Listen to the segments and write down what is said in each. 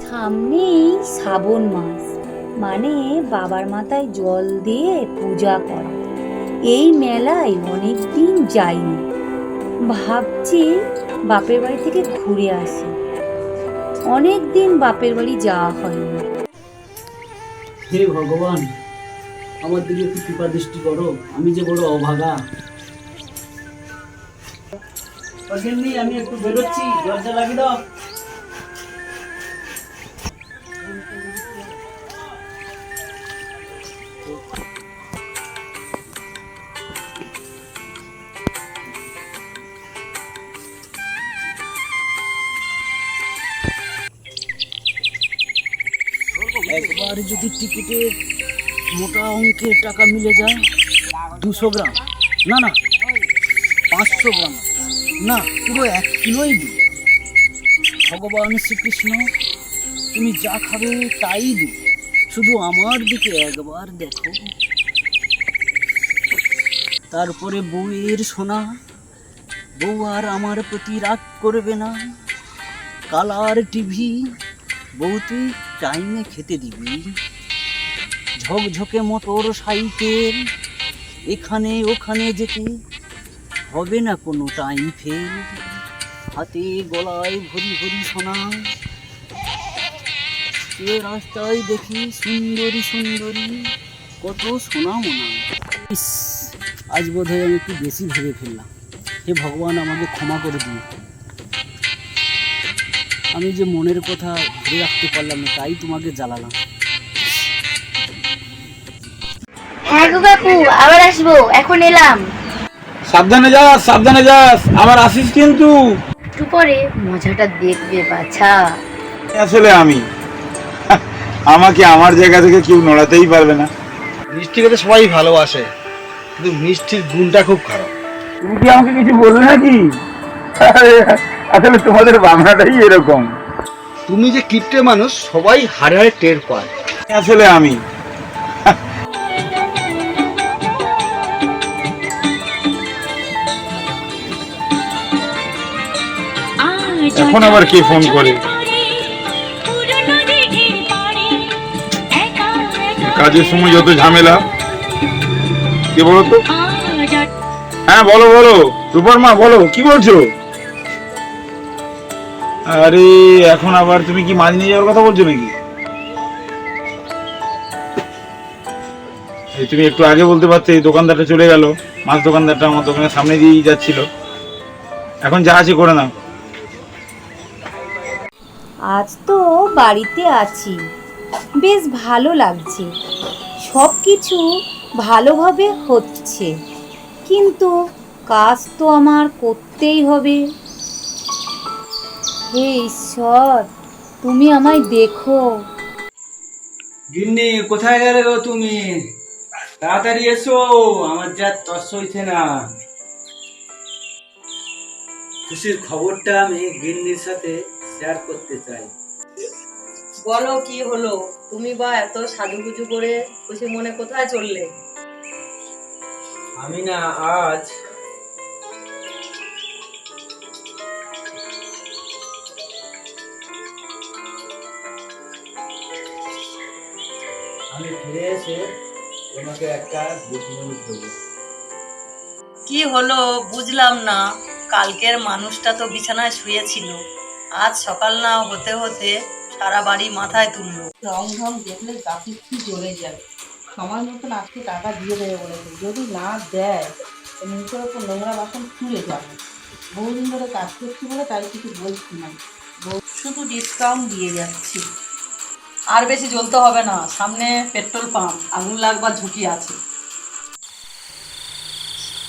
সামনেই শ্রাবণ মাস, মানে বাবার মাথায় জল দিয়ে পূজা করা। এই মেলায় অনেক দিন যাইনি, ভাবছি বাপের বাড়ি থেকে ঘুরে আসি। অনেক দিন বাপের বাড়ি যাওয়া হয়নি। হে ভগবান, আমার দিকে একটু কৃপা দৃষ্টি করো, আমি যে বড় অভাগা। আমি একটু বেরোচ্ছি, দরজা লাগিয়ে দাও। একবার যদি টিকিটে মোটা অঙ্কের টাকা মিলে যায়, 200 গ্রাম না না 500 গ্রাম না, পুরো 1 কিলোই দিই। ভগবান শ্রীকৃষ্ণ, তুমি যা খাবে তাই দিই, শুধু আমার দিকে একবার দেখো। তারপরে বউয়ের সোনা, বউ আর আমার প্রতি রাগ করবে না। কালার টিভি, বউ তুই টাইমে খেতে দিবি। ঝকঝকে মোটর সাইকেল, এখানে ওখানে যেতে হবে না কোনো টাইম ফেল। হাতে গলায় ভরি ভরি সোনা, সে রাস্তায় দেখি সুন্দরী সুন্দরী কত সোনা মোনা। ইস, আজ বোধহয় আমি একটু বেশি ভেবে ফেললাম। হে ভগবান, আমাকে ক্ষমা করে দিন। আমি যে মনের কথা ধরে রাখতে পারলাম না, তাই তোমাকে জ্বালালাম। হ্যাঁ গো কাকু, আবার আসবো, এখন এলাম। সাবধানে যাস, সাবধানে যাস, আবার আসিস কিন্তু। একটু পরে মজাটা দেখবে বাছা। আসলে আমাকে আমার জায়গা থেকে কেউ নড়াতেই পারবে না। মিষ্টি খেতে সবাই ভালোবাসে, কিন্তু মিষ্টির গুণটা খুব খারাপ। তুমি কি আমাকে কিছু বললে নাকি? আসলে তোমাদের বাংলাটাই এরকম। তুমি যে কিপটে মানুষ সবাই হাড়ে হাড়ে টের পায়। আসলে এখন আবার কে ফোন করে? কাজের সময় যত ঝামেলা। কে বলো তো? হ্যাঁ বলো বলো, রূপার মা বলো, কি বলছো? আরে এখন আবার তুমি কি মাছ নিয়ে যাওয়ার কথা বলছো নাকি? তুমি একটু আগে বলতে পারতে, এই দোকানদারটা চলে গেল। মাছ দোকানদারটা আমার দোকানের সামনে দিয়েই যাচ্ছিল। এখন যা আছে করে নাও। আজ তো বাড়িতে আছি, বেশ ভালো লাগছে। সব কিছু ভালোভাবে হচ্ছে, কিন্তু কাজ তো আমার করতেই হবে। হে ঈশ্বর, তুমি আমায় দেখো। গিন্নি, কোথায় গেলে গো তুমি? তাড়াতাড়ি এসো, আমার যা তস হইছে না। খুশির খবরটা আমি গিন্নির সাথে শেয়ার করতে চাই। বলো, কি হলো? তুমি বা এত সাজুগুজু করে খুশি মনে কোথায় চললে? আমি না আজ আমি ফিরে এসে তোমাকে একটা গুড নিউজ দেবো। কি হলো বুঝলাম না। কালকের মানুষটা তো বিছানায় শুয়েছিল, আজ সকাল না হতে হতে সারা বাড়ি মাথায় তুললো। রং ঢং দেখলে গা পিত্তি জ্বলে যায়। সময় মতন আজকে টাকা দিয়ে দেবে বলেছে, যদি না দেয় মুখের ওপর নোংরা বাসন তুলে যাবে। বহুদিন ধরে কাজ করছি বলে তাই কিছু বলছি না, শুধু ডিসকাউন্ট দিয়ে যাচ্ছি। আর বেশি জ্বলতে হবে না, সামনে পেট্রোল পাম্প, আগুন লাগবার ঝুঁকি আছে।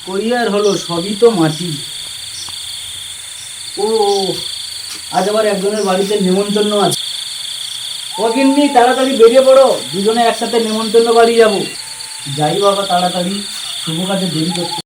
করিয়ার হলো, সবই তো মাটি। ও, আজ আবার একজনের বাড়িতে নেমন্তন্ন আছে। ও গিন্নি, তাড়াতাড়ি বেরিয়ে পড়ো, দুজনে একসাথে নেমন্তন্ন বাড়ি যাবো। যাই বাবা তাড়াতাড়ি, শুভ কাজে দেরি করতে।